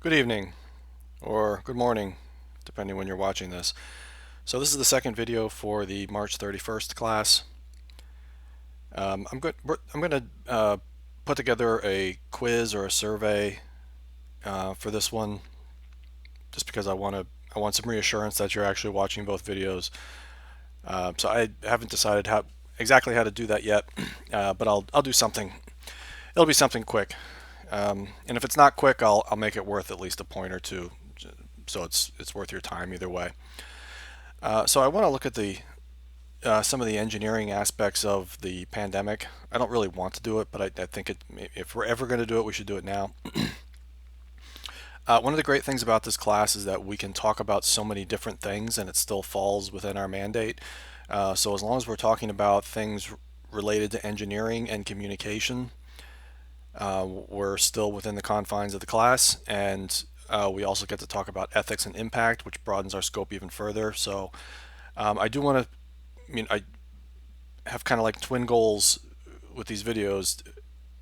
Good evening, or good morning, depending when you're watching this. So this is the second video for the March 31st class. I'm going to put together a quiz or a survey for this one, just because I want some reassurance that you're actually watching both videos. So I haven't decided exactly how to do that yet, but I'll do something. It'll be something quick, and if it's not quick, I'll make it worth at least a point or two, so it's worth your time either way. So I want to look at the some of the engineering aspects of the pandemic. I don't really want to do it, but I think if we're ever going to do it, we should do it now. One of the great things about this class is that we can talk about so many different things and it still falls within our mandate. So as long as we're talking about things related to engineering and communication, we're still within the confines of the class, and we also get to talk about ethics and impact, which broadens our scope even further. So I do want to, I have kind of like twin goals with these videos.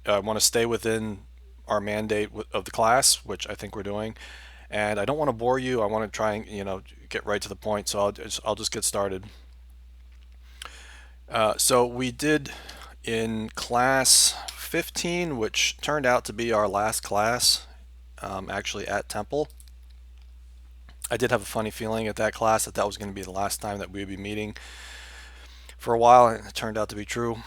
I want to stay within our mandate of the class, which I think we're doing, and I don't want to bore you. I want to try and get right to the point. So I'll just get started. So we did in class 15, which turned out to be our last class, actually at Temple. I did have a funny feeling at that class that was going to be the last time that we'd be meeting for a while, and it turned out to be true.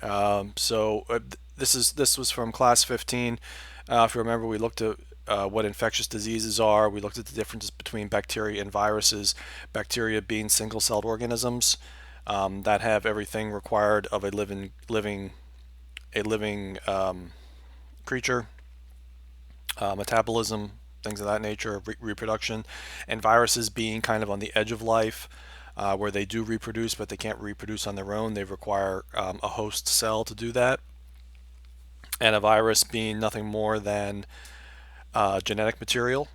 This was from class 15. If you remember, we looked at what infectious diseases are. We looked at the differences between bacteria and viruses. Bacteria being single-celled organisms that have everything required of a living creature, metabolism, things of that nature, reproduction, and viruses being kind of on the edge of life, where they do reproduce, but they can't reproduce on their own. They require a host cell to do that. And a virus being nothing more than genetic material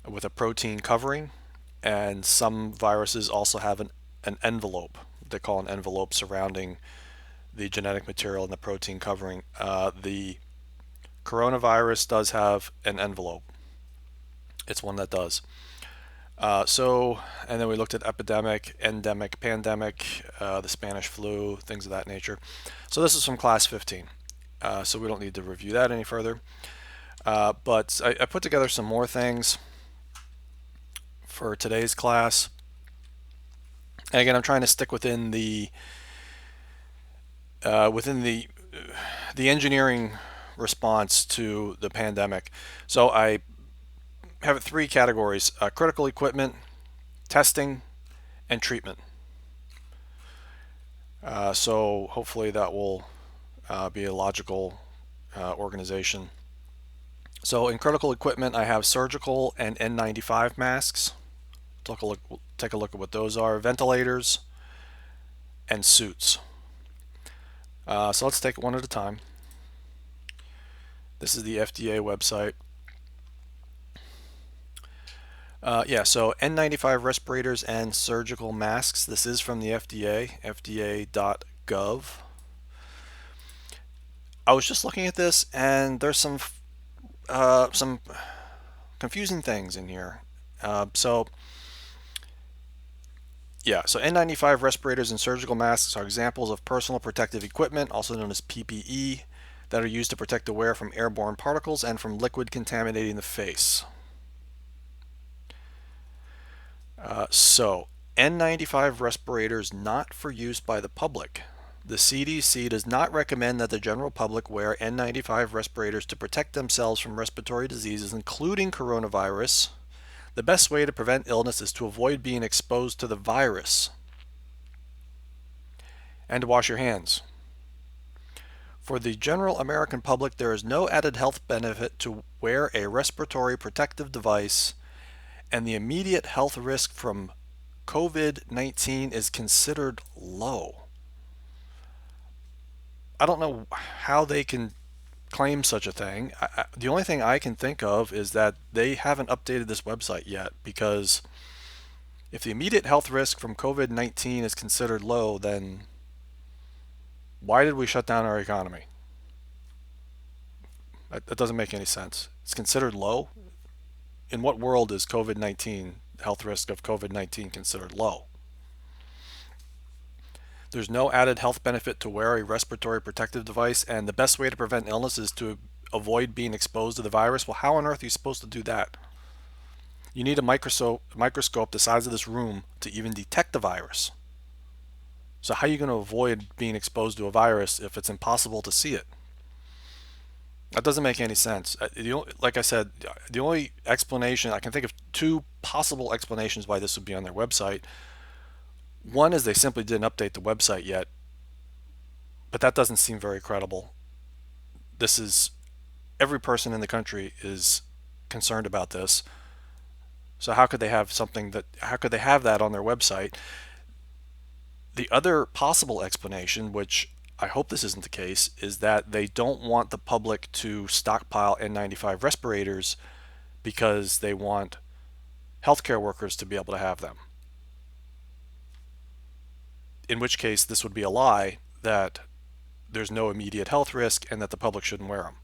with a protein covering. And some viruses also have an envelope. They call an envelope surrounding the genetic material and the protein covering. The coronavirus does have an envelope. It's one that does. And then we looked at epidemic, endemic, pandemic, the Spanish flu, things of that nature. So this is from class 15. So we don't need to review that any further. But I put together some more things for today's class. And again, I'm trying to stick within the engineering response to the pandemic. So I have three categories: critical equipment, testing, and treatment. So hopefully that will be a logical organization. So in critical equipment, I have surgical and N95 masks. Take a look at what those are: ventilators and suits. So let's take it one at a time. This is the FDA website. So N95 respirators and surgical masks. This is from the FDA, fda.gov. I was just looking at this, and there's some confusing things in here. So N95 respirators and surgical masks are examples of personal protective equipment, also known as PPE, that are used to protect the wearer from airborne particles and from liquid contaminating the face. N95 respirators not for use by the public. The CDC does not recommend that the general public wear N95 respirators to protect themselves from respiratory diseases, including coronavirus. The best way to prevent illness is to avoid being exposed to the virus and to wash your hands. For the general American public, there is no added health benefit to wear a respiratory protective device, and the immediate health risk from COVID-19 is considered low. I don't know how they can claim such a thing. The only thing I can think of is that they haven't updated this website yet, because if the immediate health risk from COVID-19 is considered low, then why did we shut down our economy? That doesn't make any sense. It's considered low. In what world is COVID-19 health risk of COVID-19 considered low? There's no added health benefit to wear a respiratory protective device, and the best way to prevent illness is to avoid being exposed to the virus. Well, how on earth are you supposed to do that? You need a microscope the size of this room to even detect the virus. So how are you going to avoid being exposed to a virus if it's impossible to see it? That doesn't make any sense. Like I said, the only explanation I can think of, two possible explanations why this would be on their website. One is they simply didn't update the website yet, but that doesn't seem very credible. This is Every person in the country is concerned about this. So how could they have that on their website? The other possible explanation, which I hope this isn't the case, is that they don't want the public to stockpile N95 respirators because they want healthcare workers to be able to have them. In which case, this would be a lie that there's no immediate health risk and that the public shouldn't wear them.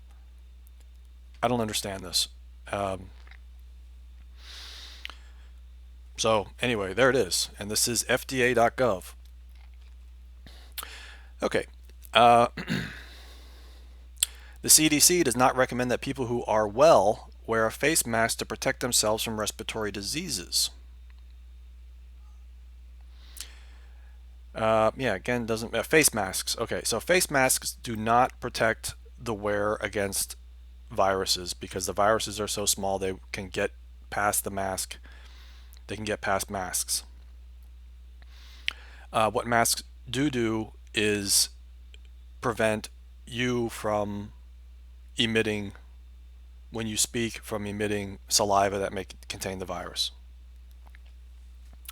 I don't understand this. So anyway, there it is. And this is FDA.gov. Okay. The CDC does not recommend that people who are well wear a face mask to protect themselves from respiratory diseases. Again, doesn't face masks. Okay, so face masks do not protect the wearer against viruses because the viruses are so small they can get past the mask. They can get past masks. What masks do is prevent you from emitting, when you speak, from emitting saliva that may contain the virus.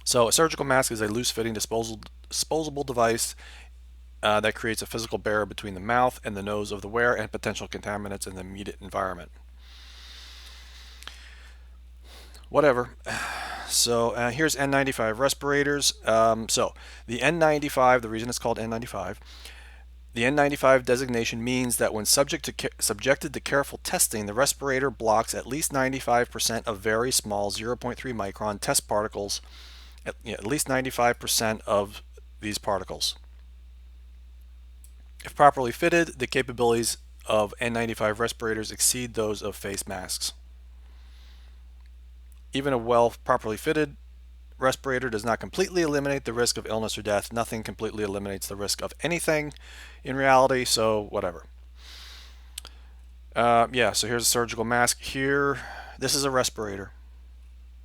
So a surgical mask is a loose-fitting disposable device that creates a physical barrier between the mouth and the nose of the wearer and potential contaminants in the immediate environment. Whatever. So here's N95 respirators. So the N95, the reason it's called N95, the N95 designation means that when subjected to careful testing, the respirator blocks at least 95% of very small 0.3 micron test particles, at least 95% of these particles. If properly fitted, the capabilities of N95 respirators exceed those of face masks. Even a properly fitted respirator does not completely eliminate the risk of illness or death. Nothing completely eliminates the risk of anything in reality, so whatever. So here's a surgical mask here. This is a respirator.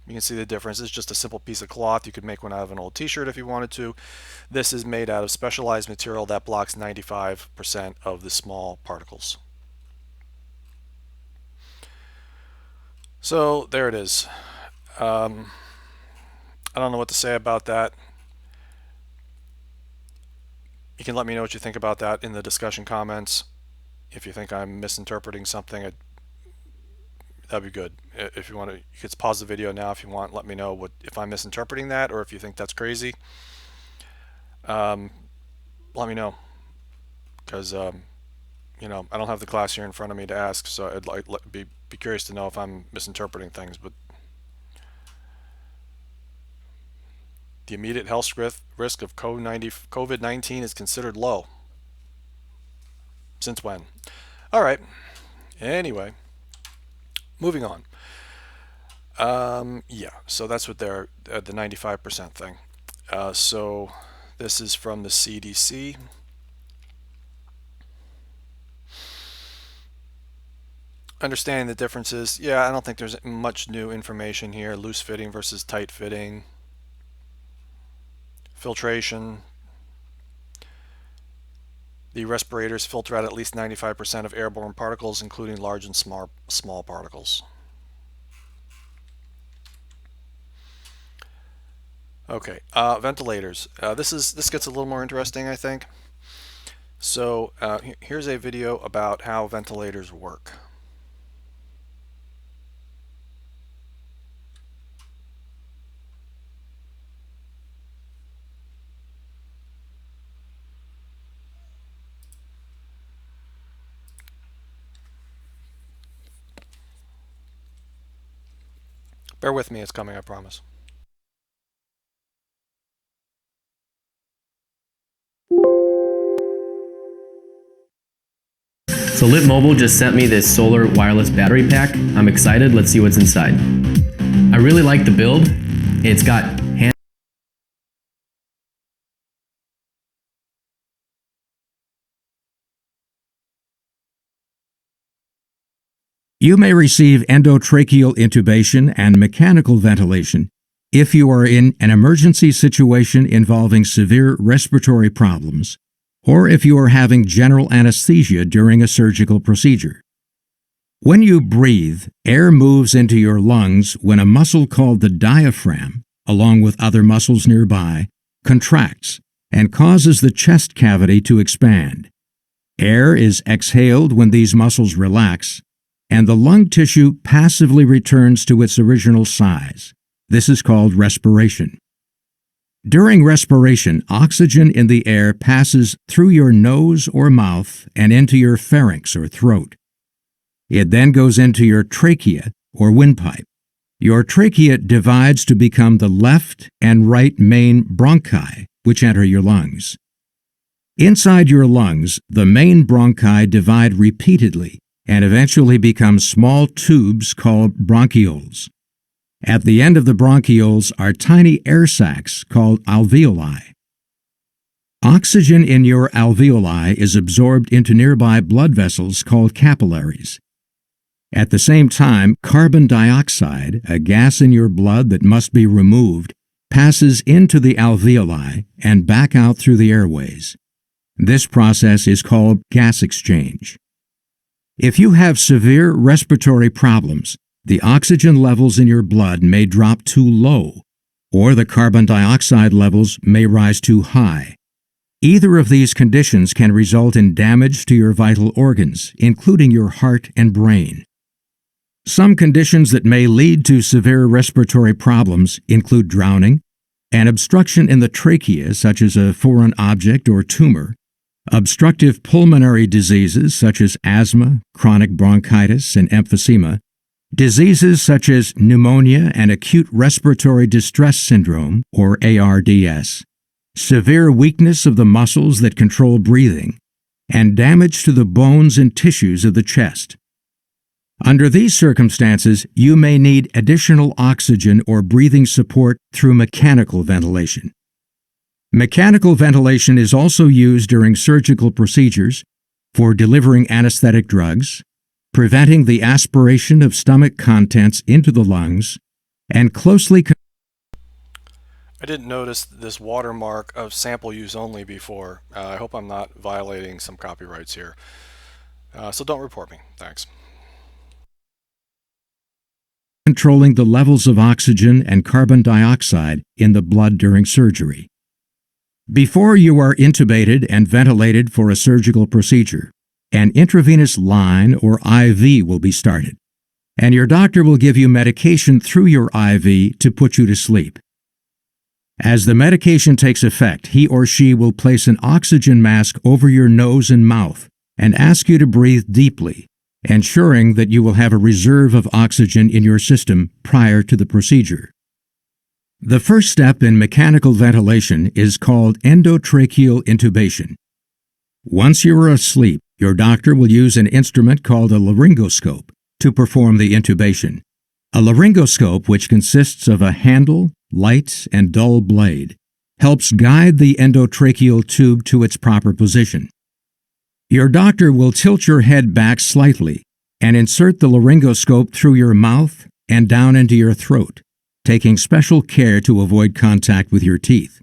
You can see the difference. It's just a simple piece of cloth. You could make one out of an old t-shirt if you wanted to. This is made out of specialized material that blocks 95% of the small particles. So there it is. I don't know what to say about that. You can let me know what you think about that in the discussion comments. If you think I'm misinterpreting something, that'd be good. If you want to, you could pause the video now if you want. Let me know if I'm misinterpreting that or if you think that's crazy. Let me know, because I don't have the class here in front of me to ask, so I'd be curious to know if I'm misinterpreting things. But the immediate health risk of COVID-19 is considered low. Since when? All right. Anyway, moving on. So that's what they're the 95% thing. So this is from the CDC. Understanding the differences. I don't think there's much new information here. Loose fitting versus tight fitting. Filtration. The respirators filter out at least 95% of airborne particles, including large and small particles. Okay, ventilators. This gets a little more interesting, I think. So here's a video about how ventilators work. Bear with me, it's coming, I promise. So Lit Mobile just sent me this solar wireless battery pack. I'm excited, let's see what's inside. I really like the build. It's got You may receive endotracheal intubation and mechanical ventilation if you are in an emergency situation involving severe respiratory problems, or if you are having general anesthesia during a surgical procedure. When you breathe, air moves into your lungs when a muscle called the diaphragm, along with other muscles nearby, contracts and causes the chest cavity to expand. Air is exhaled when these muscles relax, and the lung tissue passively returns to its original size. This is called respiration. During respiration, oxygen in the air passes through your nose or mouth and into your pharynx or throat. It then goes into your trachea or windpipe. Your trachea divides to become the left and right main bronchi, which enter your lungs. Inside your lungs, the main bronchi divide repeatedly and eventually become small tubes called bronchioles. At the end of the bronchioles are tiny air sacs called alveoli. Oxygen in your alveoli is absorbed into nearby blood vessels called capillaries. At the same time, carbon dioxide, a gas in your blood that must be removed, passes into the alveoli and back out through the airways. This process is called gas exchange. If you have severe respiratory problems, the oxygen levels in your blood may drop too low, or the carbon dioxide levels may rise too high. Either of these conditions can result in damage to your vital organs, including your heart and brain. Some conditions that may lead to severe respiratory problems include drowning, an obstruction in the trachea such as a foreign object or tumor, obstructive pulmonary diseases such as asthma, chronic bronchitis, and emphysema, diseases such as pneumonia and acute respiratory distress syndrome, or ARDS, severe weakness of the muscles that control breathing, and damage to the bones and tissues of the chest. Under these circumstances, you may need additional oxygen or breathing support through mechanical ventilation. Mechanical ventilation is also used during surgical procedures, for delivering anesthetic drugs, preventing the aspiration of stomach contents into the lungs, and closely I didn't notice this watermark of sample use only before. I hope I'm not violating some copyrights here. So don't report me. Thanks. controlling the levels of oxygen and carbon dioxide in the blood during surgery. Before you are intubated and ventilated for a surgical procedure, an intravenous line or IV will be started, and your doctor will give you medication through your IV to put you to sleep. As the medication takes effect, he or she will place an oxygen mask over your nose and mouth and ask you to breathe deeply, ensuring that you will have a reserve of oxygen in your system prior to the procedure. The first step in mechanical ventilation is called endotracheal intubation. Once you are asleep, your doctor will use an instrument called a laryngoscope to perform the intubation. A laryngoscope, which consists of a handle, light, and dull blade, helps guide the endotracheal tube to its proper position. Your doctor will tilt your head back slightly and insert the laryngoscope through your mouth and down into your throat, taking special care to avoid contact with your teeth.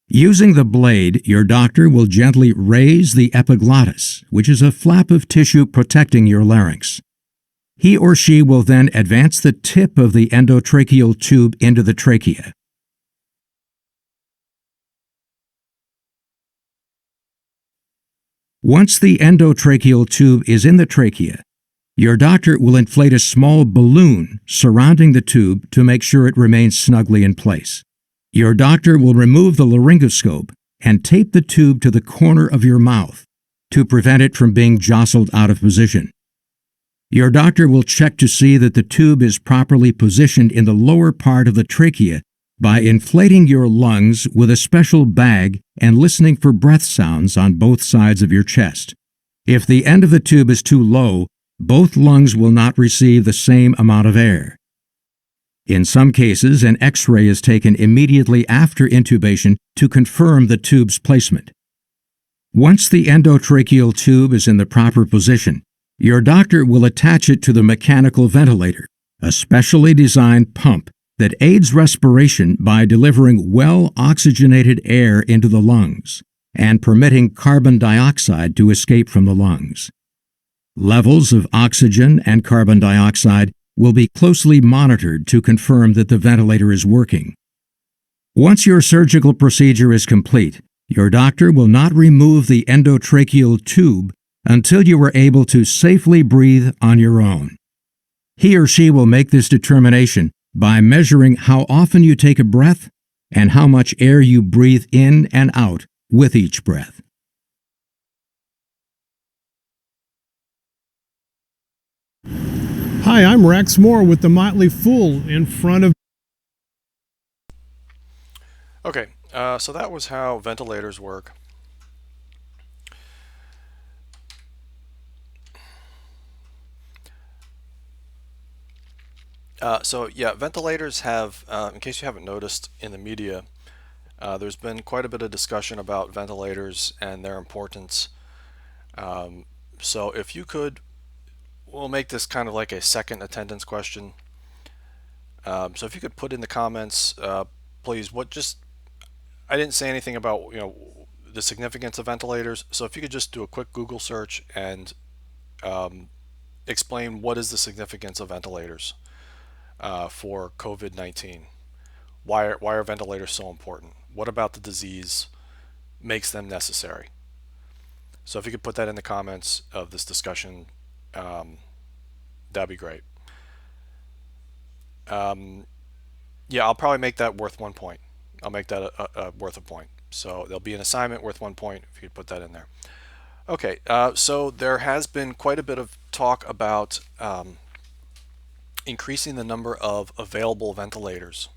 Using the blade, your doctor will gently raise the epiglottis, which is a flap of tissue protecting your larynx. He or she will then advance the tip of the endotracheal tube into the trachea. Once the endotracheal tube is in the trachea, your doctor will inflate a small balloon surrounding the tube to make sure it remains snugly in place. Your doctor will remove the laryngoscope and tape the tube to the corner of your mouth to prevent it from being jostled out of position. Your doctor will check to see that the tube is properly positioned in the lower part of the trachea by inflating your lungs with a special bag and listening for breath sounds on both sides of your chest. If the end of the tube is too low, both lungs will not receive the same amount of air. In some cases, an X-ray is taken immediately after intubation to confirm the tube's placement. Once the endotracheal tube is in the proper position, your doctor will attach it to the mechanical ventilator, a specially designed pump that aids respiration by delivering well-oxygenated air into the lungs and permitting carbon dioxide to escape from the lungs. Levels of oxygen and carbon dioxide will be closely monitored to confirm that the ventilator is working. Once your surgical procedure is complete, your doctor will not remove the endotracheal tube until you are able to safely breathe on your own. He or she will make this determination by measuring how often you take a breath and how much air you breathe in and out with each breath. Hi, I'm Rex Moore with the Motley Fool in front of... Okay, so that was how ventilators work. So yeah, ventilators have, in case you haven't noticed in the media, there's been quite a bit of discussion about ventilators and their importance. So if you could, we'll make this kind of like a second attendance question. So if you could put in the comments, please, I didn't say anything about, the significance of ventilators. So if you could just do a quick Google search and explain what is the significance of ventilators for COVID-19. Why are ventilators so important? What about the disease makes them necessary? So if you could put that in the comments of this discussion, that'd be great. Yeah, I'll probably make that worth 1 point. I'll make that worth a point. So there'll be an assignment worth 1 point if you could put that in there. Okay, so there has been quite a bit of talk about increasing the number of available ventilators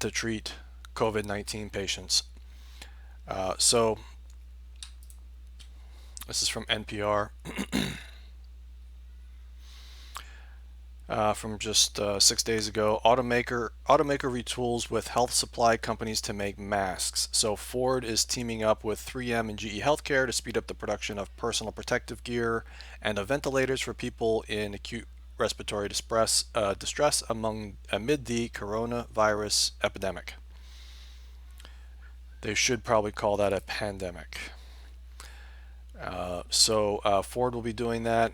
to treat COVID-19 patients. So this is from NPR. From just 6 days ago. Automaker retools with health supply companies to make masks. So Ford is teaming up with 3M and GE Healthcare to speed up the production of personal protective gear and of ventilators for people in acute respiratory distress amid the coronavirus epidemic. They should probably call that a pandemic. So Ford will be doing that.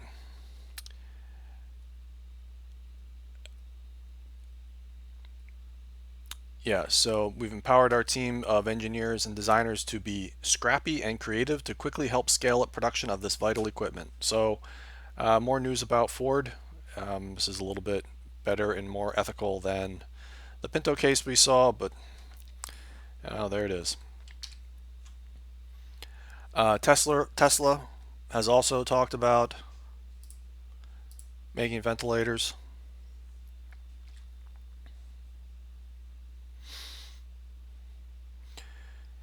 Yeah, so we've empowered our team of engineers and designers to be scrappy and creative to quickly help scale up production of this vital equipment. So more news about Ford. This is a little bit better and more ethical than the Pinto case we saw, but there it is. Tesla has also talked about making ventilators.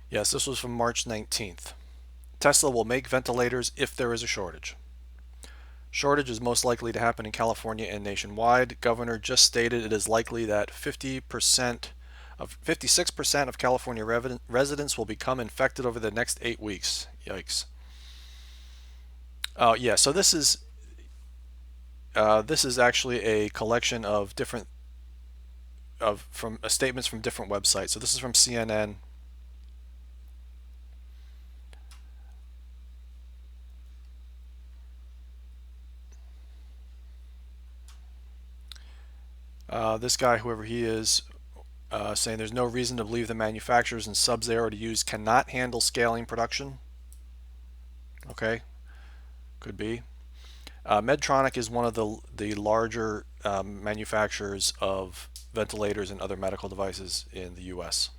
Yes, this was from March 19th. Tesla will make ventilators if there is a shortage. Shortage is most likely to happen in California and nationwide. Governor just stated it is likely that 56% of California residents will become infected over the next 8 weeks. Yikes. Yeah, so this is actually a collection of different from statements from different websites. So this is from CNN. This guy, whoever he is, saying there's no reason to believe the manufacturers and subs they already use cannot handle scaling production. Okay, could be. Medtronic is one of the larger manufacturers of ventilators and other medical devices in the U.S.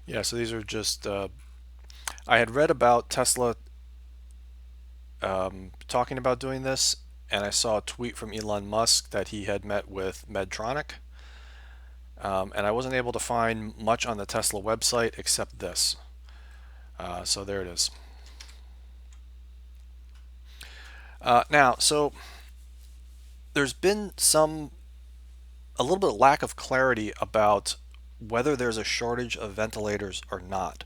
Yeah, so these are just, I had read about Tesla talking about doing this, and I saw a tweet from Elon Musk that he had met with Medtronic, and I wasn't able to find much on the Tesla website except this. So there it is. Now, so there's been a little bit of lack of clarity about whether there's a shortage of ventilators or not.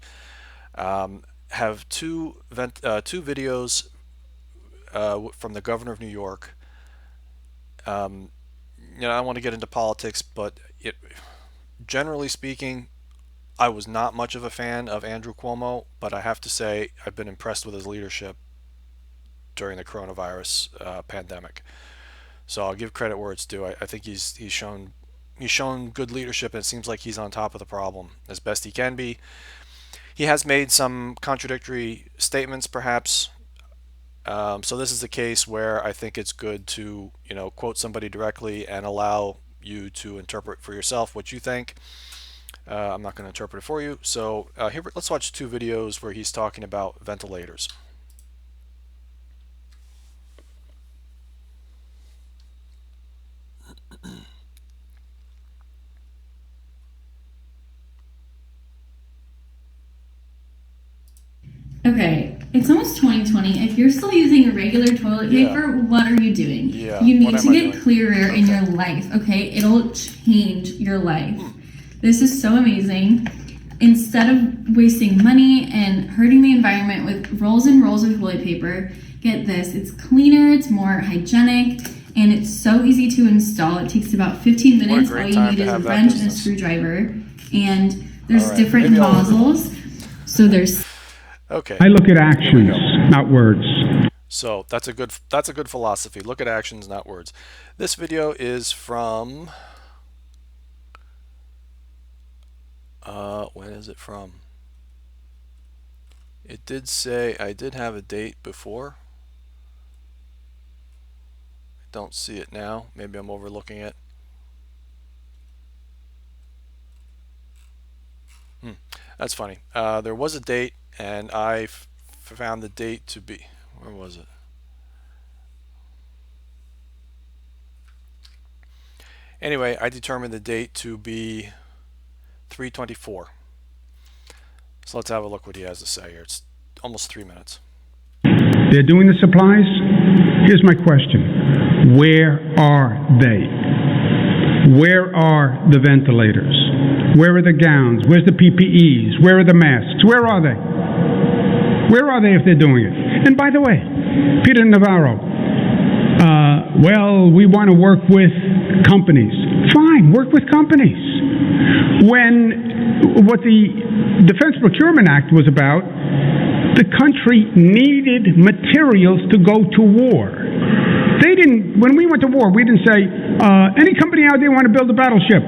Have two videos from the governor of New York. I don't want to get into politics, but generally speaking, I was not much of a fan of Andrew Cuomo, but I have to say I've been impressed with his leadership during the coronavirus pandemic. So I'll give credit where it's due. I think he's shown good leadership, and it seems like he's on top of the problem as best he can be. He has made some contradictory statements, perhaps. So this is a case where I think it's good to quote somebody directly and allow you to interpret for yourself what you think. I'm not going to interpret it for you. So here, let's watch two videos where he's talking about ventilators. Okay, it's almost 2020. If you're still using a regular toilet Yeah. paper, what are you doing? Yeah, You what need am to I get doing? clearer in your Okay. life, okay? It'll change your life. This is so amazing. Instead of wasting money and hurting the environment with rolls and rolls of toilet paper, get this. It's cleaner, it's more hygienic, and it's so easy to install. It takes about 15 What a minutes. All great you time need to is a have that wrench and a business. screwdriver. And there's All right, different maybe I'll nozzles. So there's Okay. I look at Here we actions, go. not words. So that's a good philosophy. Look at actions, not words. This video is from when is it from? It did say I did have a date before. I don't see it now. Maybe I'm overlooking it. That's funny. There was a date, and I found the date to be. Where was it? Anyway, I determined the date to be 3/24. So let's have a look what he has to say here. It's almost 3 minutes. They're doing the supplies. Here's my question. Where are they? Where are the ventilators? Where are the gowns? Where's the PPEs? Where are the masks? Where are they? Where are they if they're doing it? And by the way, Peter Navarro, well, we want to work with companies. Fine, work with companies. When what the Defense Procurement Act was about, the country needed materials to go to war. They didn't, when we went to war, we didn't say, any company out there want to build a battleship?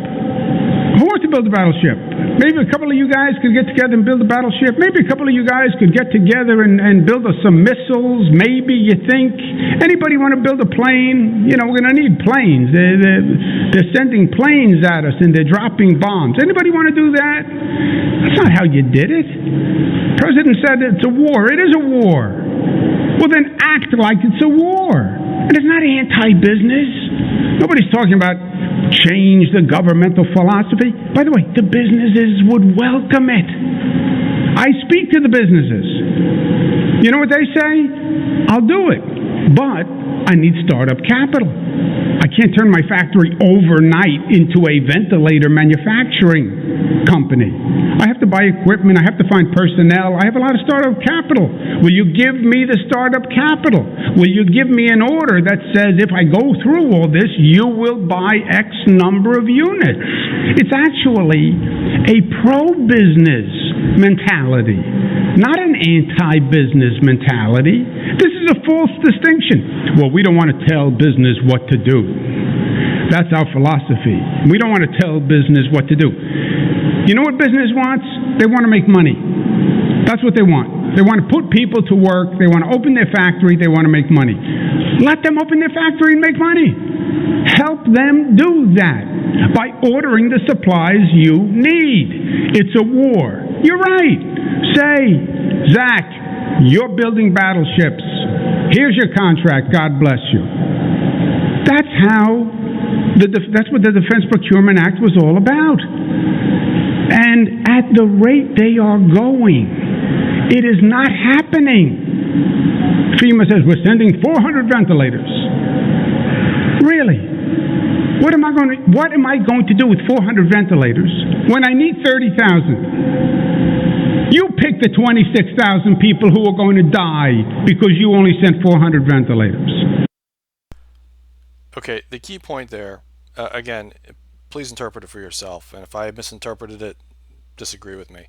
Who wants to build a battleship? Maybe a couple of you guys could get together and build a battleship. Maybe a couple of you guys could get together and build us some missiles. Maybe you think. Anybody want to build a plane? We're going to need planes. They're sending planes at us and they're dropping bombs. Anybody want to do that? That's not how you did it. The president said it's a war. It is a war. Well, then act like it's a war. And it's not anti-business. Nobody's talking about change the governmental philosophy. By the way, the businesses would welcome it. I speak to the businesses. You know what they say? I'll do it, but I need startup capital. I can't turn my factory overnight into a ventilator manufacturing company. I have to buy equipment. I have to find personnel. I have a lot of startup capital. Will you give me the startup capital? Will you give me an order that says if I go through all this, you will buy X number of units? It's actually a pro-business mentality, not an anti-business mentality. This is a false distinction. Well, we don't want to tell business what to do. That's our philosophy. We don't want to tell business what to do. You know what business wants? They want to make money. That's what they want. They want to put people to work. They want to open their factory. They want to make money. Let them open their factory and make money. Help them do that by ordering the supplies you need. It's a war. You're right. Say, Zach, you're building battleships. Here's your contract. God bless you. That's how that's what the Defense Procurement Act was all about. And at the rate they are going, it is not happening. FEMA says we're sending 400 ventilators. Really? What am I going to do with 400 ventilators when I need 30,000? You pick the 26,000 people who are going to die because you only sent 400 ventilators. Okay, the key point there, again, please interpret it for yourself. And if I misinterpreted it, disagree with me.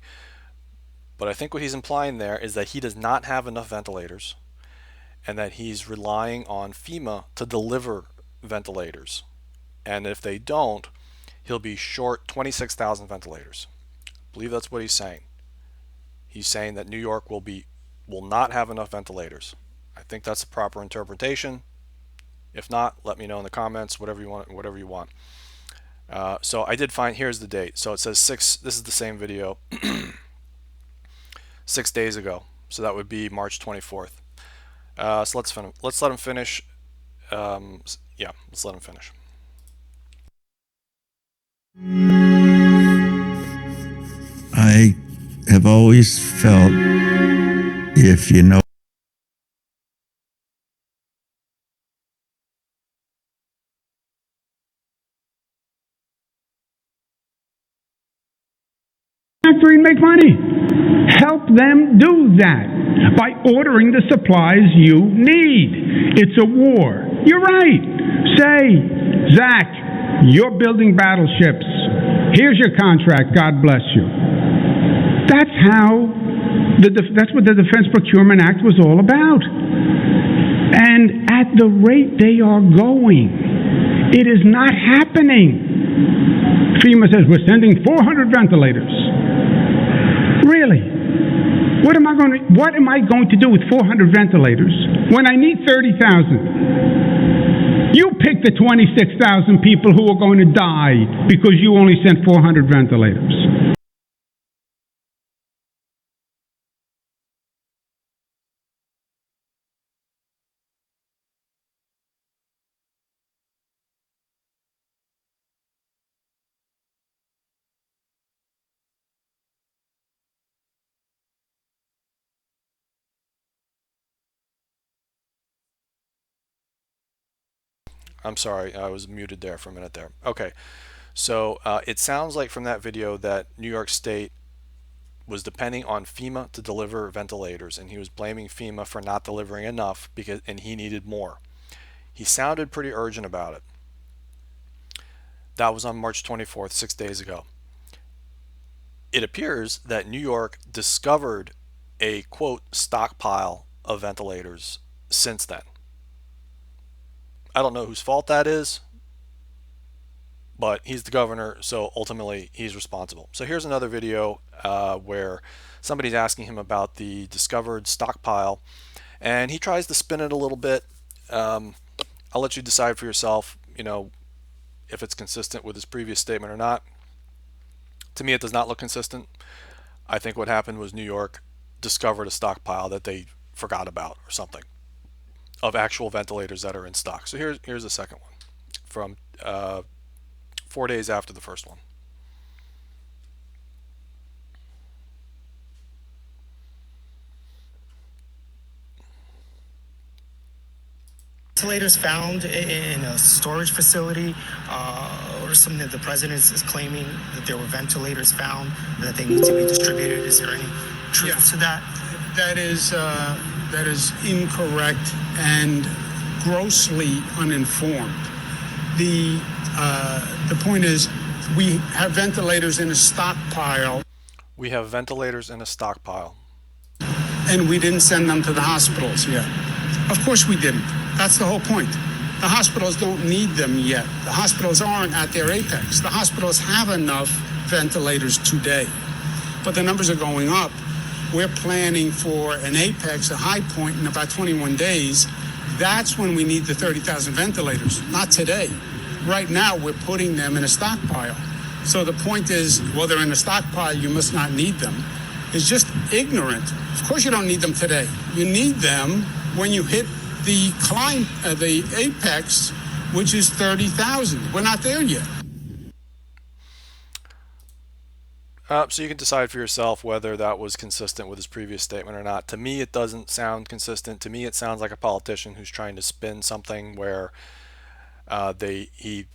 But I think what he's implying there is that he does not have enough ventilators and that he's relying on FEMA to deliver ventilators. And if they don't, he'll be short 26,000 ventilators. I believe that's what he's saying. He's saying that New York will not have enough ventilators. I think that's the proper interpretation. If not, let me know in the comments, whatever you want. So I did find, here's the date. So it says this is the same video, 6 days ago. So that would be March 24th. So let's let him finish. Yeah, let's let him finish. I have always felt if you know factory and make money. Help them do that by ordering the supplies you need. It's a war. You're right. Say, Zach, you're building battleships. Here's your contract. God bless you. That's how that's what the Defense Procurement Act was all about. And at the rate they are going, it is not happening. FEMA says we're sending 400 ventilators. Really? What am I going to do with 400 ventilators when I need 30,000? You pick the 26,000 people who are going to die because you only sent 400 ventilators. I'm sorry, I was muted there for a minute there. Okay, so it sounds like from that video that New York State was depending on FEMA to deliver ventilators, and he was blaming FEMA for not delivering enough and he needed more. He sounded pretty urgent about it. That was on March 24th, 6 days ago. It appears that New York discovered a, quote, stockpile of ventilators since then. I don't know whose fault that is, but he's the governor, so ultimately he's responsible. So here's another video where somebody's asking him about the discovered stockpile, and he tries to spin it a little bit. I'll let you decide for yourself, if it's consistent with his previous statement or not. To me, it does not look consistent. I think what happened was New York discovered a stockpile that they forgot about or something of actual ventilators that are in stock. So here's the second one from 4 days after the first one. Ventilators found in a storage facility or something that the president is claiming that there were ventilators found and that they need to be distributed. Is there any truth to that? That is incorrect and grossly uninformed. The point is, we have ventilators in a stockpile. We have ventilators in a stockpile. And we didn't send them to the hospitals yet. Of course we didn't. That's the whole point. The hospitals don't need them yet. The hospitals aren't at their apex. The hospitals have enough ventilators today, but the numbers are going up. We're planning for an apex, a high point in about 21 days. That's when we need the 30,000 ventilators, not today. Right now, we're putting them in a stockpile. So the point is, well, they're in a stockpile, you must not need them. is just ignorant. Of course, you don't need them today. You need them when you hit the apex, which is 30,000. We're not there yet. So you can decide for yourself whether that was consistent with his previous statement or not. To me, it doesn't sound consistent. To me, it sounds like a politician who's trying to spin something where he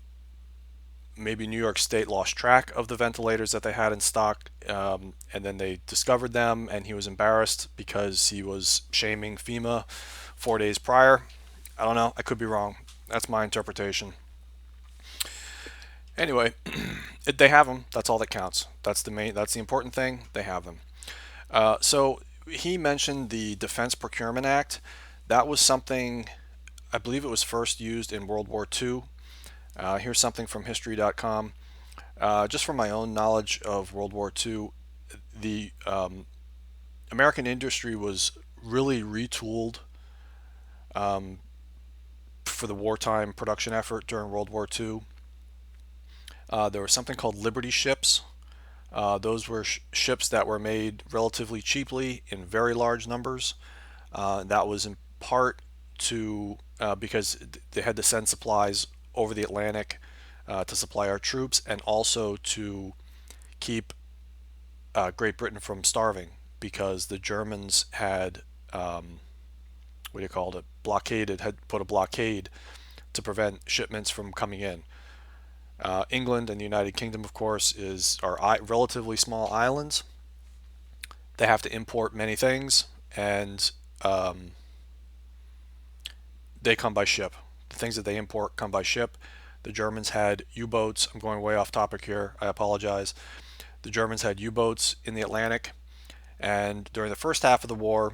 maybe New York State lost track of the ventilators that they had in stock, and then they discovered them, and he was embarrassed because he was shaming FEMA 4 days prior. I don't know. I could be wrong. That's my interpretation. Anyway, they have them. That's all that counts. That's the main. That's the important thing. They have them. So he mentioned the Defense Procurement Act. That was something, I believe it was first used in World War II. Here's something from history.com. Just from my own knowledge of World War II, the American industry was really retooled for the wartime production effort during World War II. There was something called Liberty ships. Those were ships that were made relatively cheaply in very large numbers. That was in part to because they had to send supplies over the Atlantic to supply our troops, and also to keep Great Britain from starving, because the Germans had what do you call it, blockaded, had put a blockade to prevent shipments from coming in. England and the United Kingdom, of course, are relatively small islands. They have to import many things, and they come by ship. The things that they import come by ship. The Germans had U-boats. I'm going way off topic here. I apologize. The Germans had U-boats in the Atlantic, and during the first half of the war,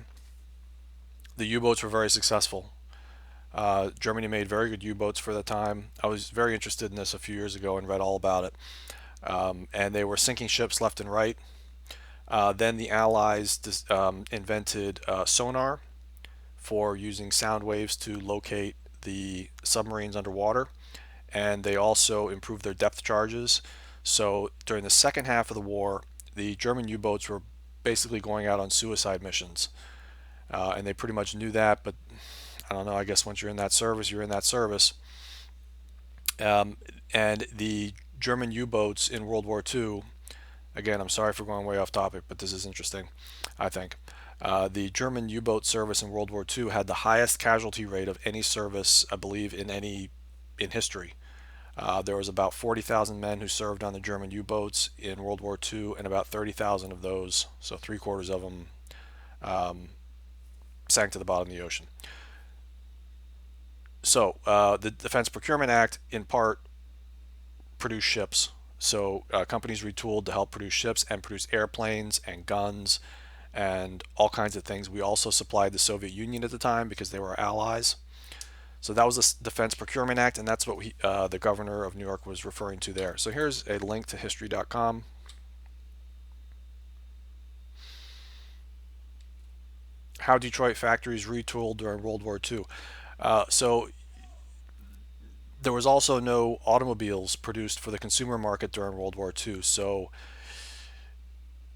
the U-boats were very successful. Germany made very good U-boats for the time. I was very interested in this a few years ago and read all about it. And they were sinking ships left and right. Then the Allies invented sonar for using sound waves to locate the submarines underwater. And they also improved their depth charges. So during the second half of the war, the German U-boats were basically going out on suicide missions. And they pretty much knew that, but I don't know, I guess once you're in that service, you're in that service. And the German U-boats in World War II, again, I'm sorry for going way off topic, but this is interesting, I think. The German U-boat service in World War II had the highest casualty rate of any service, I believe, in history. There was about 40,000 men who served on the German U-boats in World War II, and about 30,000 of those, so 3/4 of them, sank to the bottom of the ocean. So the Defense Procurement Act, in part, produced ships. So companies retooled to help produce ships and produce airplanes and guns and all kinds of things. We also supplied the Soviet Union at the time because they were allies. So that was the Defense Procurement Act, and that's what the governor of New York was referring to there. So here's a link to history.com. How Detroit factories retooled during World War II. So there was also no automobiles produced for the consumer market during World War II. So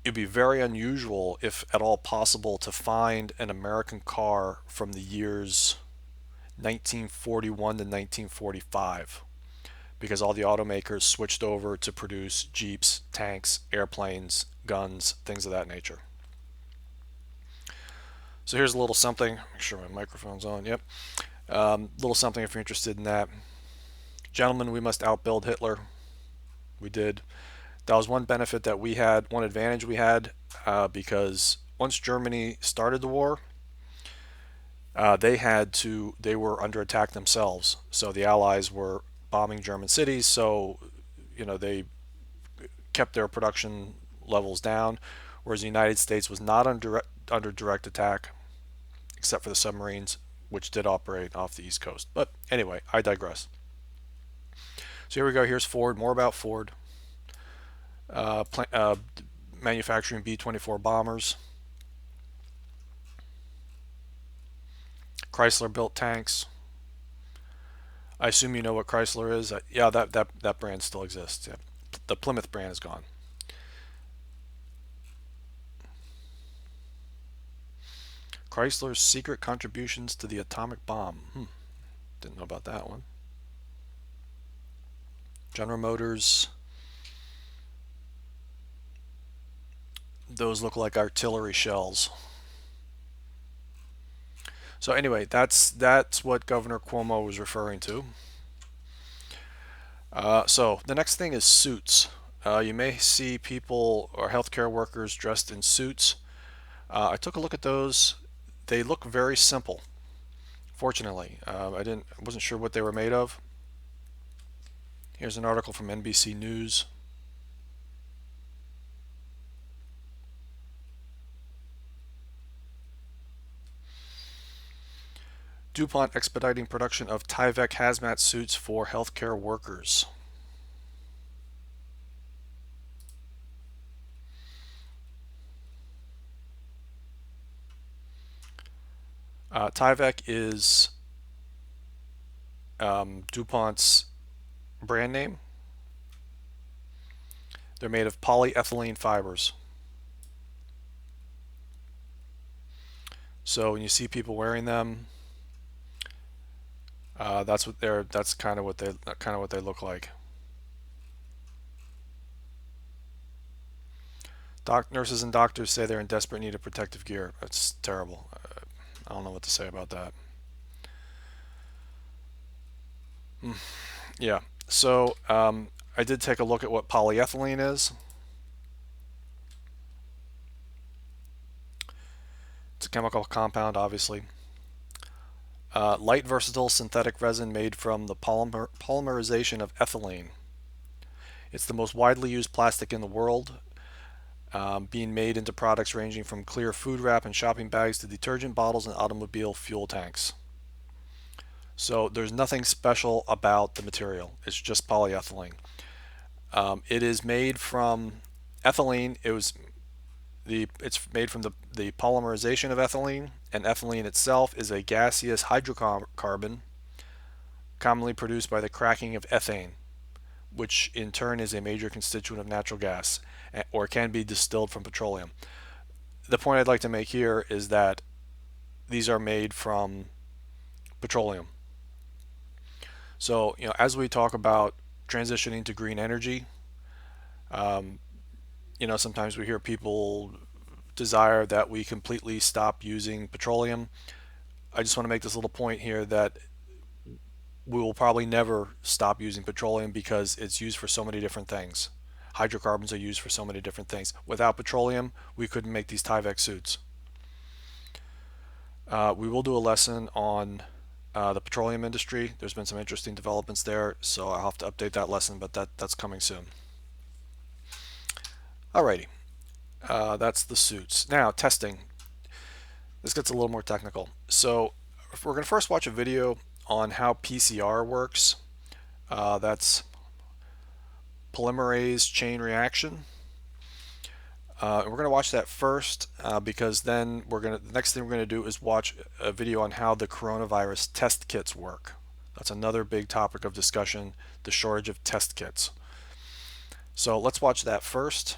it'd be very unusual, if at all possible, to find an American car from the years 1941 to 1945, because all the automakers switched over to produce Jeeps, tanks, airplanes, guns, things of that nature. So here's a little something. Make sure my microphone's on. Yep. Little something if you're interested in that. Gentlemen, we must outbuild Hitler. We did. That was one benefit that we had, one advantage we had, because once Germany started the war, they were under attack themselves. So the Allies were bombing German cities. So, they kept their production levels down, whereas the United States was not under direct attack, except for the submarines, which did operate off the East Coast. But anyway, I digress. So here we go. Here's Ford. More about Ford. Manufacturing B-24 bombers. Chrysler built tanks. I assume you know what Chrysler is. Yeah, that brand still exists. Yeah. The Plymouth brand is gone. Chrysler's secret contributions to the atomic bomb. Didn't know about that one. General Motors. Those look like artillery shells. So anyway, that's what Governor Cuomo was referring to. So the next thing is suits. You may see people or healthcare workers dressed in suits. I took a look at those. They look very simple. Fortunately, I wasn't sure what they were made of. Here's an article from NBC News. DuPont expediting production of Tyvek hazmat suits for healthcare workers. Tyvek is DuPont's brand name. They're made of polyethylene fibers. So when you see people wearing them, that's kind of what they look like. Nurses and doctors say they're in desperate need of protective gear. That's terrible. I don't know what to say about that. Yeah. So I did take a look at what polyethylene is. It's a chemical compound, obviously. Light versatile synthetic resin made from the polymerization of ethylene. It's the most widely used plastic in the world, being made into products ranging from clear food wrap and shopping bags to detergent bottles and automobile fuel tanks. So there's nothing special about the material. It's just polyethylene. It is made from ethylene. It's made from the polymerization of ethylene, and ethylene itself is a gaseous hydrocarbon commonly produced by the cracking of ethane, which in turn is a major constituent of natural gas, or can be distilled from petroleum. The point I'd like to make here is that these are made from petroleum. So, as we talk about transitioning to green energy, sometimes we hear people desire that we completely stop using petroleum. I just want to make this little point here that we will probably never stop using petroleum because it's used for so many different things. Hydrocarbons are used for so many different things. Without petroleum, we couldn't make these Tyvek suits. We will do a lesson on the petroleum industry. There's been some interesting developments there, so I'll have to update that lesson, but that's coming soon. Alrighty, that's the suits. Now, testing. This gets a little more technical. So we're going to first watch a video on how PCR works. That's polymerase chain reaction. And we're going to watch that first because then the next thing we're going to do is watch a video on how the coronavirus test kits work. That's another big topic of discussion, the shortage of test kits. So let's watch that first,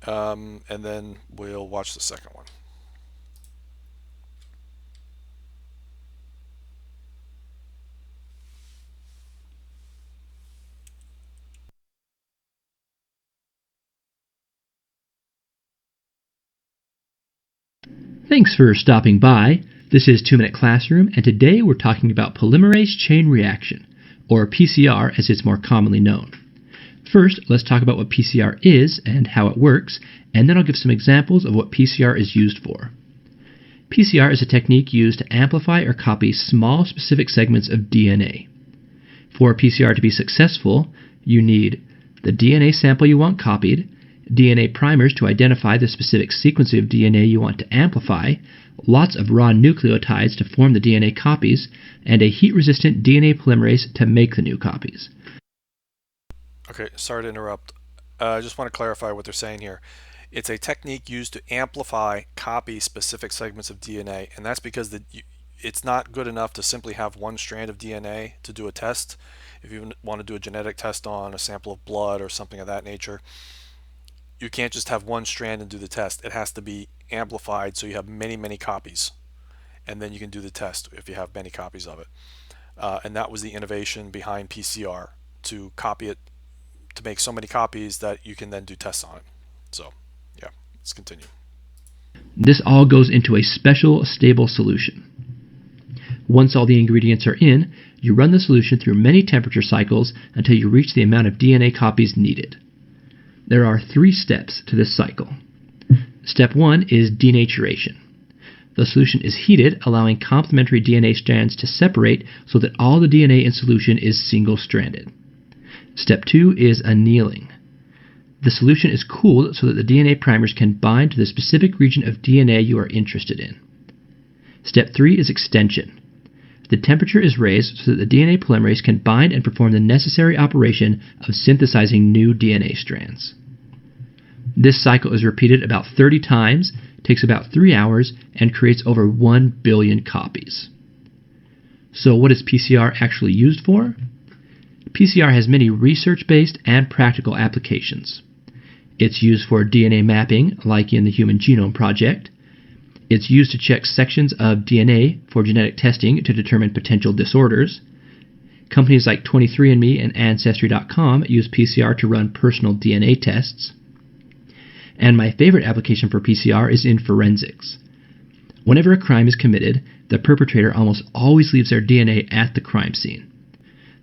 and then we'll watch the second one. Thanks for stopping by. This is 2 Minute Classroom, and today we're talking about polymerase chain reaction, or PCR as it's more commonly known. First, let's talk about what PCR is and how it works, and then I'll give some examples of what PCR is used for. PCR is a technique used to amplify or copy small specific segments of DNA. For PCR to be successful, you need the DNA sample you want copied, DNA primers to identify the specific sequence of DNA you want to amplify, lots of raw nucleotides to form the DNA copies, and a heat-resistant DNA polymerase to make the new copies. Okay, sorry to interrupt. I just want to clarify what they're saying here. It's a technique used to amplify, copy specific segments of DNA, and that's because it's not good enough to simply have one strand of DNA to do a test. If you want to do a genetic test on a sample of blood or something of that nature, you can't just have one strand and do the test. It has to be amplified so you have many, many copies. And then you can do the test if you have many copies of it. And that was the innovation behind PCR, to copy it, to make so many copies that you can then do tests on it. So, yeah, let's continue. This all goes into a special stable solution. Once all the ingredients are in, you run the solution through many temperature cycles until you reach the amount of DNA copies needed. There are 3 steps to this cycle. Step 1 is denaturation. The solution is heated, allowing complementary DNA strands to separate so that all the DNA in solution is single-stranded. Step 2 is annealing. The solution is cooled so that the DNA primers can bind to the specific region of DNA you are interested in. Step 3 is extension. The temperature is raised so that the DNA polymerase can bind and perform the necessary operation of synthesizing new DNA strands. This cycle is repeated about 30 times, takes about 3 hours, and creates over 1 billion copies. So what is PCR actually used for? PCR has many research-based and practical applications. It's used for DNA mapping, like in the Human Genome Project. It's used to check sections of DNA for genetic testing to determine potential disorders. Companies like 23andMe and Ancestry.com use PCR to run personal DNA tests. And my favorite application for PCR is in forensics. Whenever a crime is committed, the perpetrator almost always leaves their DNA at the crime scene.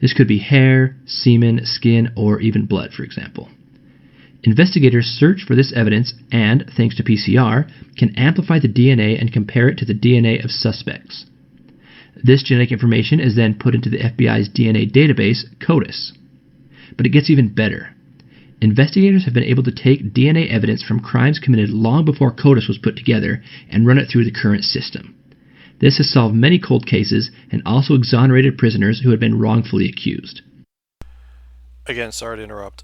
This could be hair, semen, skin, or even blood, for example. Investigators search for this evidence and, thanks to PCR, can amplify the DNA and compare it to the DNA of suspects. This genetic information is then put into the FBI's DNA database, CODIS. But it gets even better. Investigators have been able to take DNA evidence from crimes committed long before CODIS was put together and run it through the current system. This has solved many cold cases and also exonerated prisoners who had been wrongfully accused. Again, sorry to interrupt.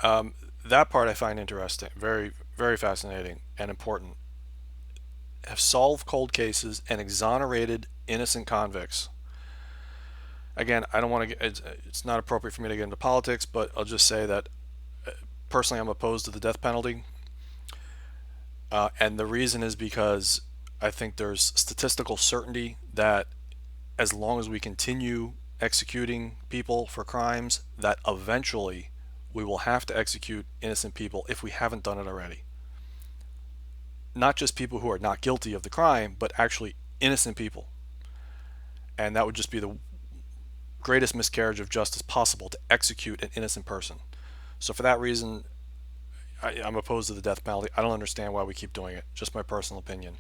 That part I find interesting, very, very fascinating and important. Have solved cold cases and exonerated innocent convicts. Again, I don't want to get, it's not appropriate for me to get into politics, but I'll just say that personally I'm opposed to the death penalty. And the reason is because I think there's statistical certainty that as long as we continue executing people for crimes, that eventually we will have to execute innocent people if we haven't done it already. Not just people who are not guilty of the crime, but actually innocent people. And that would just be the greatest miscarriage of justice possible, to execute an innocent person. So for that reason, I'm opposed to the death penalty. I don't understand why we keep doing it. Just my personal opinion.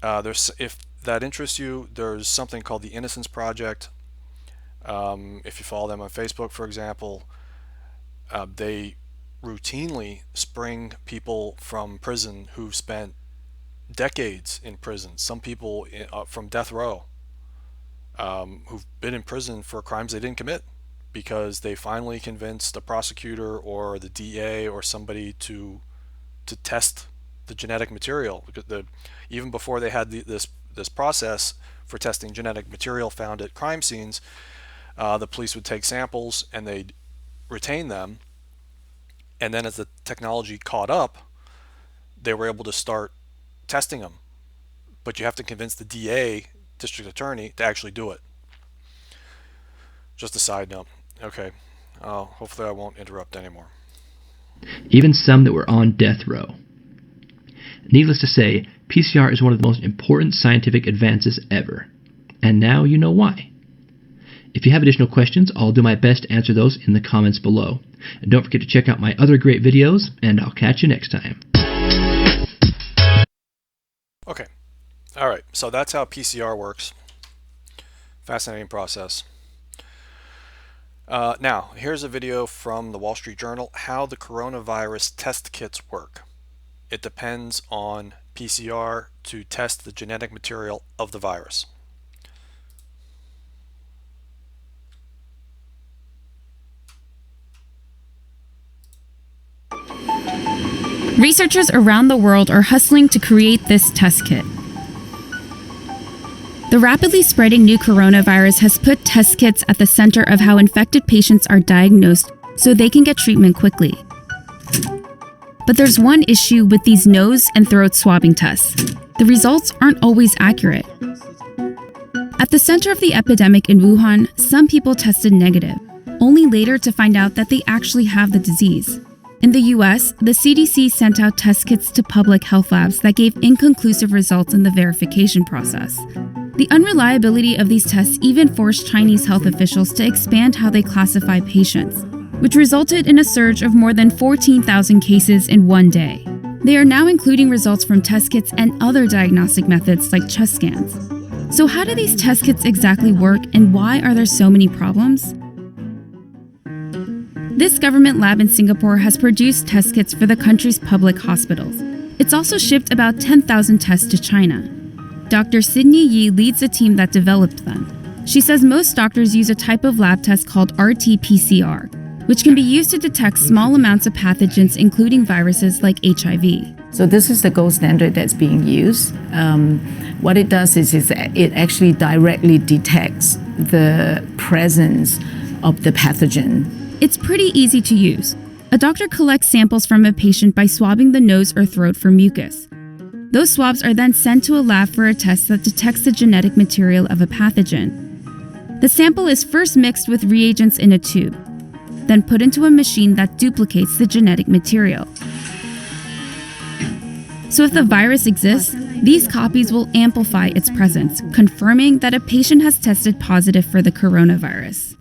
If that interests you, there's something called the Innocence Project. If you follow them on Facebook, for example, they routinely spring people from prison who've spent decades in prison. Some people from death row who've been in prison for crimes they didn't commit, because they finally convinced a prosecutor or the DA or somebody to test the genetic material. Because even before they had this process for testing genetic material found at crime scenes, the police would take samples and they'd retain them, and then as the technology caught up, they were able to start testing them. But you have to convince the DA, district attorney, to actually do it. Just a side note. Okay, hopefully I won't interrupt anymore. Even some that were on death row. Needless to say, PCR is one of the most important scientific advances ever. And now you know why. If you have additional questions, I'll do my best to answer those in the comments below. And don't forget to check out my other great videos, and I'll catch you next time. Okay, alright, so that's how PCR works. Fascinating process. Now, here's a video from the Wall Street Journal, how the coronavirus test kits work. It depends on PCR to test the genetic material of the virus. Researchers around the world are hustling to create this test kit. The rapidly spreading new coronavirus has put test kits at the center of how infected patients are diagnosed so they can get treatment quickly. But there's one issue with these nose and throat swabbing tests. The results aren't always accurate. At the center of the epidemic in Wuhan, some people tested negative, only later to find out that they actually have the disease. In the US, the CDC sent out test kits to public health labs that gave inconclusive results in the verification process. The unreliability of these tests even forced Chinese health officials to expand how they classify patients, which resulted in a surge of more than 14,000 cases in one day. They are now including results from test kits and other diagnostic methods like chest scans. So how do these test kits exactly work, and why are there so many problems? This government lab in Singapore has produced test kits for the country's public hospitals. It's also shipped about 10,000 tests to China. Dr. Sydney Yi leads the team that developed them. She says most doctors use a type of lab test called RT-PCR, which can be used to detect small amounts of pathogens, including viruses like HIV. So this is the gold standard that's being used. What it does is it actually directly detects the presence of the pathogen. It's pretty easy to use. A doctor collects samples from a patient by swabbing the nose or throat for mucus. Those swabs are then sent to a lab for a test that detects the genetic material of a pathogen. The sample is first mixed with reagents in a tube, then put into a machine that duplicates the genetic material. So if the virus exists, these copies will amplify its presence, confirming that a patient has tested positive for the coronavirus.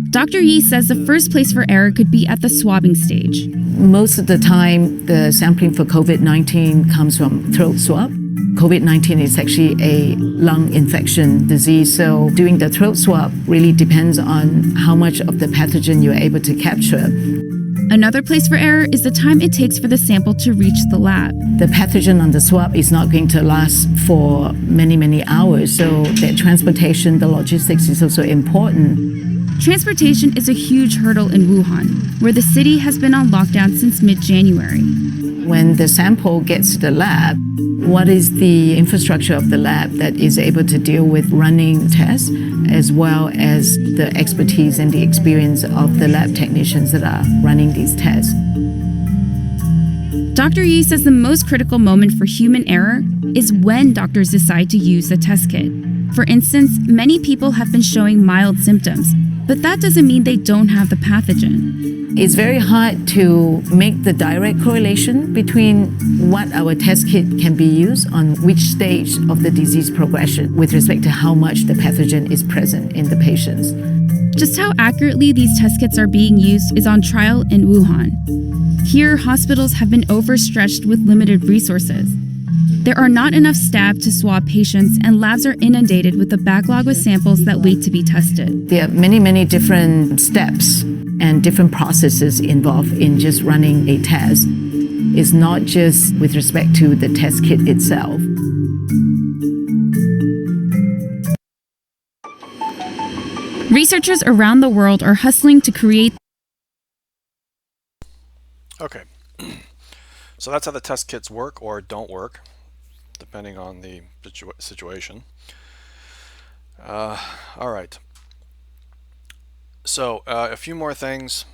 Dr. Yi says the first place for error could be at the swabbing stage. Most of the time, the sampling for COVID-19 comes from throat swab. COVID-19 is actually a lung infection disease, so doing the throat swab really depends on how much of the pathogen you're able to capture. Another place for error is the time it takes for the sample to reach the lab. The pathogen on the swab is not going to last for many hours, so the transportation, the logistics is also important. Transportation is a huge hurdle in Wuhan, where the city has been on lockdown since mid-January. When the sample gets to the lab, what is the infrastructure of the lab that is able to deal with running tests, as well as the expertise and the experience of the lab technicians that are running these tests? Dr. Yi says the most critical moment for human error is when doctors decide to use the test kit. For instance, many people have been showing mild symptoms, but that doesn't mean they don't have the pathogen. It's very hard to make the direct correlation between what our test kit can be used on which stage of the disease progression with respect to how much the pathogen is present in the patients. Just how accurately these test kits are being used is on trial in Wuhan. Here, hospitals have been overstretched with limited resources. There are not enough staff to swab patients, and labs are inundated with a backlog of samples that wait to be tested. There are many different steps and different processes involved in just running a test. It's not just with respect to the test kit itself. Researchers around the world are hustling to create. Okay, so that's how the test kits work or don't work, depending on the situation. All right. So a few more things.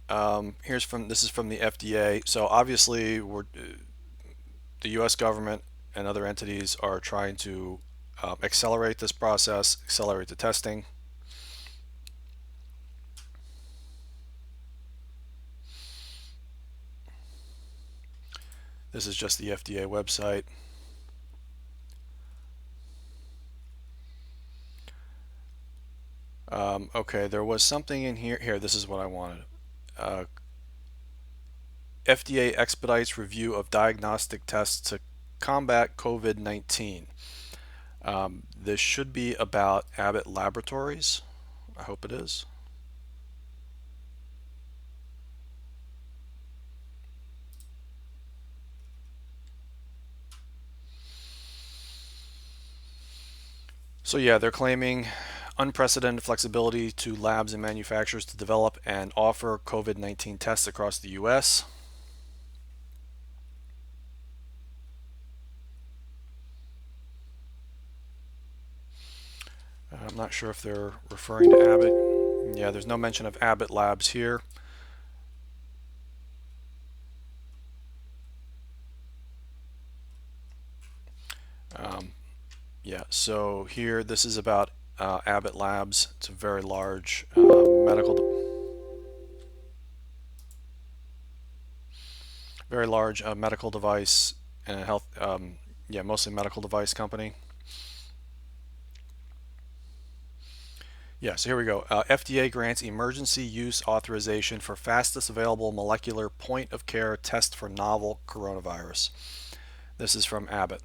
This is from the FDA. So obviously, the U.S. government and other entities are trying to accelerate this process, accelerate the testing. This is just the FDA website. Okay, there was something in here. Here, this is what I wanted. FDA expedites review of diagnostic tests to combat COVID-19. This should be about Abbott Laboratories. I hope it is. So yeah, they're claiming unprecedented flexibility to labs and manufacturers to develop and offer COVID-19 tests across the U.S. I'm not sure if they're referring to Abbott. Yeah, there's no mention of Abbott Labs here. Yeah, so here this is about Abbott Labs. It's a very large medical device and a health, yeah, mostly medical device company. Yeah, so here we go. FDA grants emergency use authorization for fastest available molecular point of care test for novel coronavirus. This is from Abbott.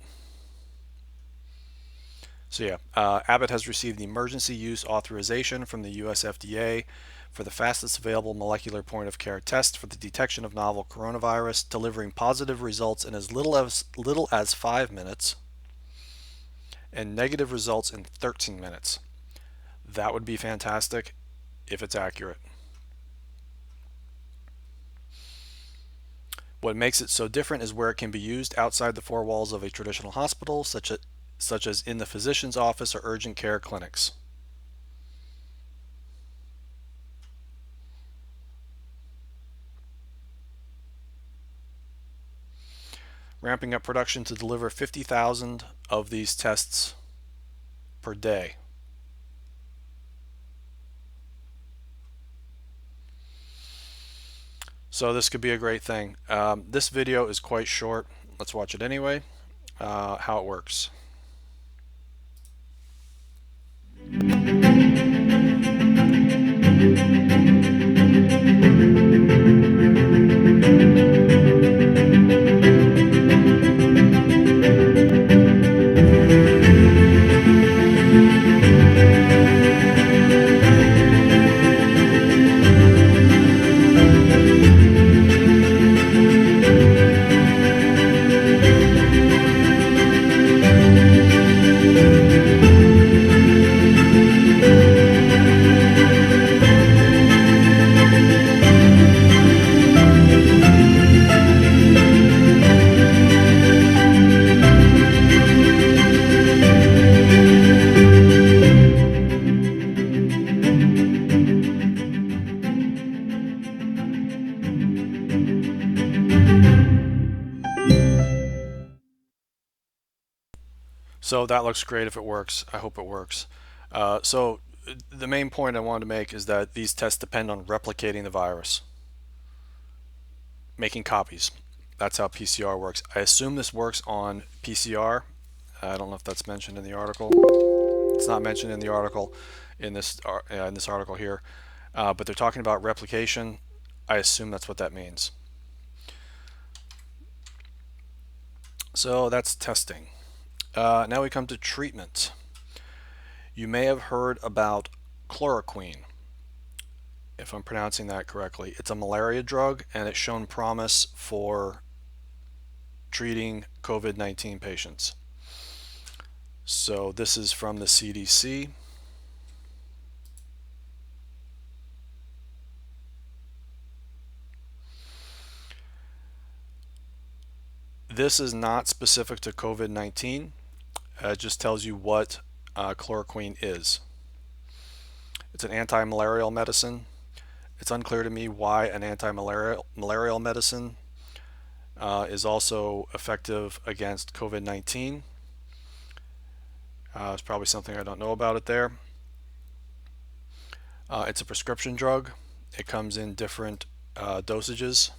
So yeah, Abbott has received emergency use authorization from the US FDA for the fastest available molecular point of care test for the detection of novel coronavirus, delivering positive results in as little as 5 minutes and negative results in 13 minutes. That would be fantastic if it's accurate. What makes it so different is where it can be used outside the four walls of a traditional hospital, such as in the physician's office or urgent care clinics. Ramping up production to deliver 50,000 of these tests per day. So this could be a great thing. This video is quite short. Let's watch it anyway. How it works. So that looks great if it works. I hope it works. So the main point I wanted to make is that these tests depend on replicating the virus, making copies. That's how PCR works. I assume this works on PCR. I don't know if that's mentioned in the article. It's not mentioned in the article in this article here, but they're talking about replication. I assume that's what that means. So that's testing. Now we come to treatment. You may have heard about chloroquine, if I'm pronouncing that correctly. It's a malaria drug, and it's shown promise for treating COVID-19 patients. So this is from the CDC. This is not specific to COVID-19. It just tells you what chloroquine is. It's an anti-malarial medicine. It's unclear to me why an anti-malarial medicine is also effective against COVID-19. It's probably something I don't know about it there. It's a prescription drug. It comes in different dosages.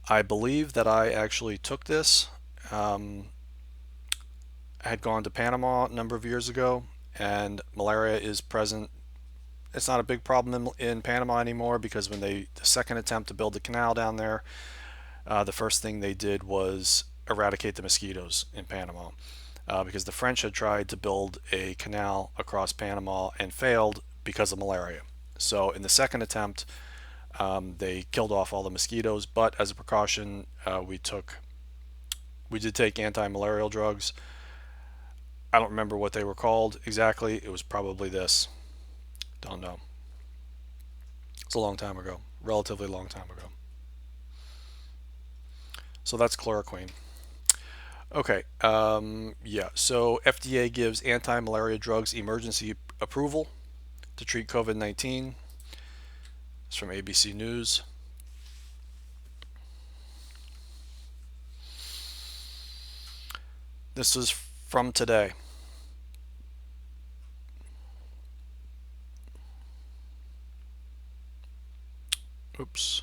I believe that I actually took this. I had gone to Panama a number of years ago, and malaria is present. It's not a big problem in Panama anymore because when the second attempt to build the canal down there, the first thing they did was eradicate the mosquitoes in Panama. Because the French had tried to build a canal across Panama and failed because of malaria. So in the second attempt, they killed off all the mosquitoes, but as a precaution, we did take anti-malarial drugs. I don't remember what they were called exactly. It was probably this. Don't know. It's a long time ago, relatively long time ago. So that's chloroquine. Okay, yeah, so FDA gives anti-malaria drugs emergency approval to treat COVID-19. It's from ABC News. This is from today. Oops.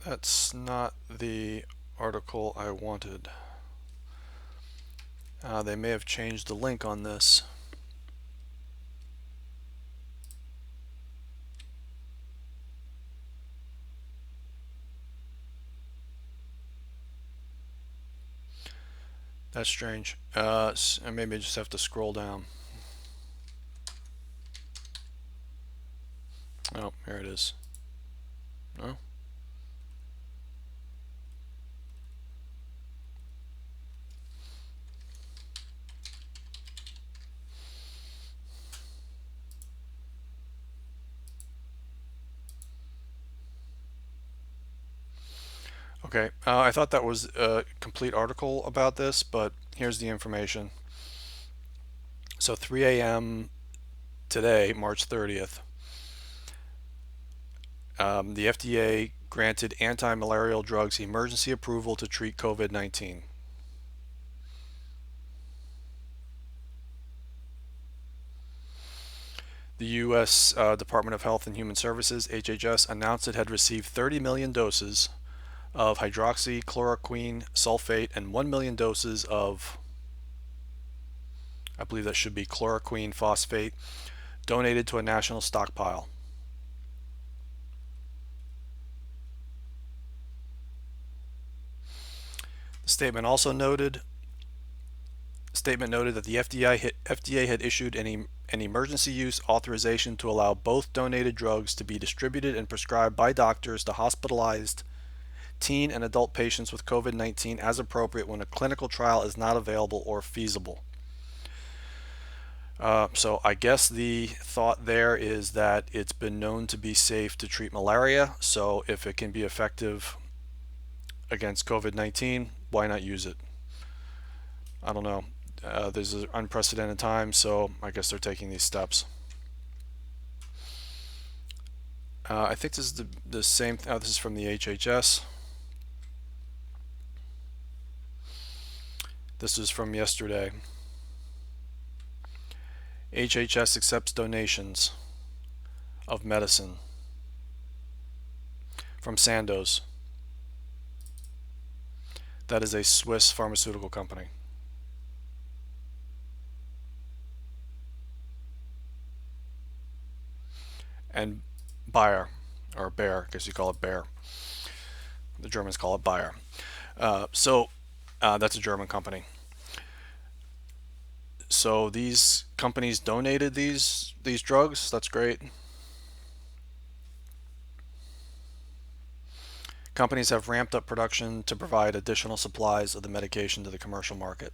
That's not the article I wanted. They may have changed the link on this. That's strange. Maybe I just have to scroll down. Oh, here it is. No? Okay, I thought that was a complete article about this, but here's the information. So 3 a.m. today, March 30th, the FDA granted anti-malarial drugs emergency approval to treat COVID-19. The U.S. Department of Health and Human Services, HHS, announced it had received 30 million doses of hydroxychloroquine sulfate and 1 million doses of, I believe that should be chloroquine phosphate, donated to a national stockpile. The statement noted that the FDA had issued an emergency use authorization to allow both donated drugs to be distributed and prescribed by doctors to hospitalized teen and adult patients with COVID-19 as appropriate when a clinical trial is not available or feasible. So I guess the thought there is that it's been known to be safe to treat malaria, so if it can be effective against COVID-19, why not use it? I don't know. This is unprecedented time, so I guess they're taking these steps. I think this is the same. This is from the HHS. This is from yesterday. HHS accepts donations of medicine from Sandoz. That is a Swiss pharmaceutical company. And Bayer, or Bayer, I guess you call it Bayer. The Germans call it Bayer. That's a German company. So these companies donated these drugs. That's great. Companies have ramped up production to provide additional supplies of the medication to the commercial market.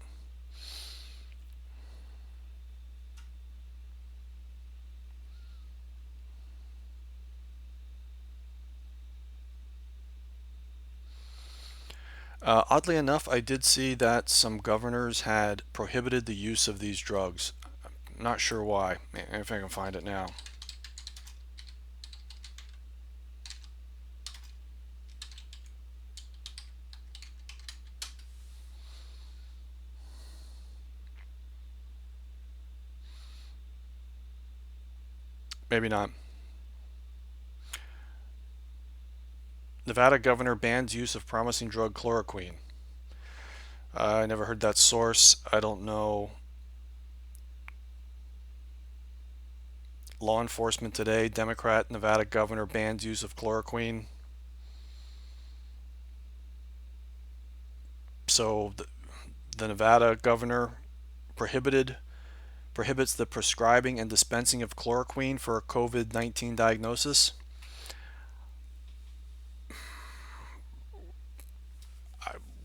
Oddly enough, I did see that some governors had prohibited the use of these drugs. I'm not sure why. If I can find it now. Maybe not. Nevada governor bans use of promising drug chloroquine. I never heard that source. I don't know. Law enforcement today, Democrat Nevada governor bans use of chloroquine. So the Nevada governor prohibits the prescribing and dispensing of chloroquine for a COVID-19 diagnosis.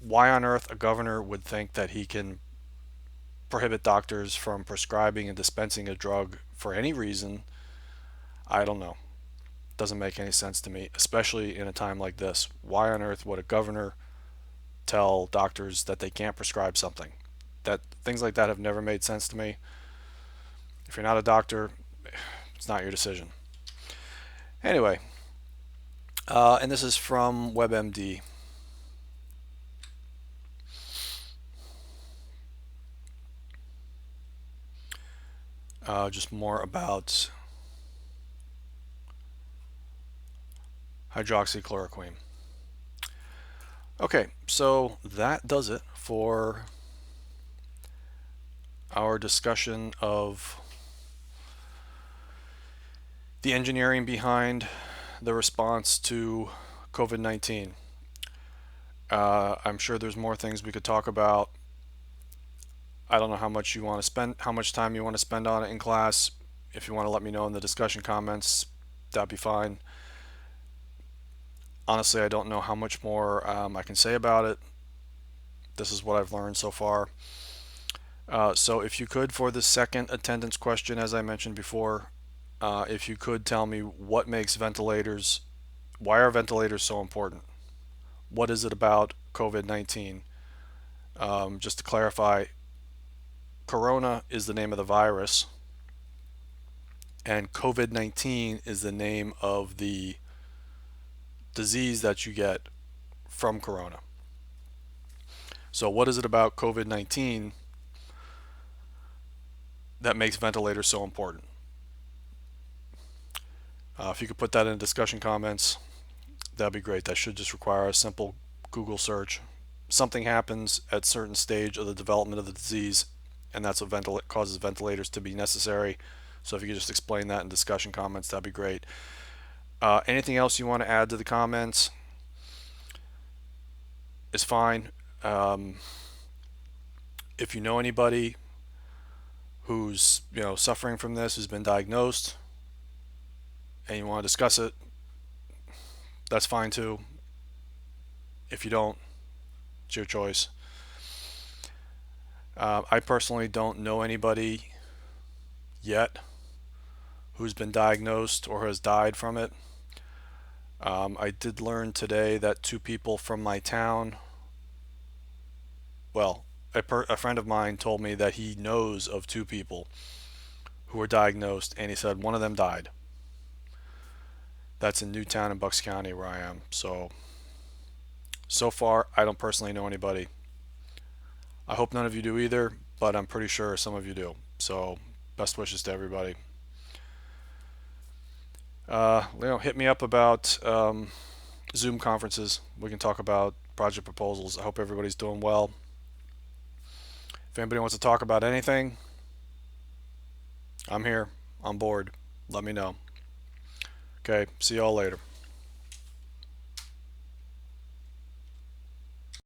Why on earth a governor would think that he can prohibit doctors from prescribing and dispensing a drug for any reason, I don't know. Doesn't make any sense to me, especially in a time like this. Why on earth would a governor tell doctors that they can't prescribe something? That things like that have never made sense to me. If you're not a doctor, it's not your decision. Anyway, and this is from WebMD. just more about hydroxychloroquine. Okay, so that does it for our discussion of the engineering behind the response to COVID-19. I'm sure there's more things we could talk about. I don't know how much you want to spend, how much time you want to spend on it in class. If you want to let me know in the discussion comments, that'd be fine. Honestly, I don't know how much more I can say about it. This is what I've learned so far. So if you could, for the second attendance question, as I mentioned before, if you could tell me what makes ventilators, why are ventilators so important? What is it about COVID-19? Just to clarify, Corona is the name of the virus, and COVID-19 is the name of the disease that you get from Corona. So what is it about COVID-19 that makes ventilators so important? If you could put that in discussion comments, that'd be great. That should just require a simple Google search. Something happens at certain stage of the development of the disease, and that's what causes ventilators to be necessary. So if you could just explain that in discussion comments, that'd be great. Anything else you want to add to the comments is fine. If you know anybody who's suffering from this, who's been diagnosed, and you want to discuss it, that's fine too. If you don't, it's your choice. I personally don't know anybody yet who's been diagnosed or has died from it. I did learn today that two people from my town, well, a friend of mine told me that he knows of two people who were diagnosed, and he said one of them died. That's in Newtown in Bucks County where I am. So far, I don't personally know anybody. I hope none of you do either, but I'm pretty sure some of you do. So best wishes to everybody. Hit me up about Zoom conferences. We can talk about project proposals. I hope everybody's doing well. If anybody wants to talk about anything, I'm here, on board. Let me know. Okay, see y'all later.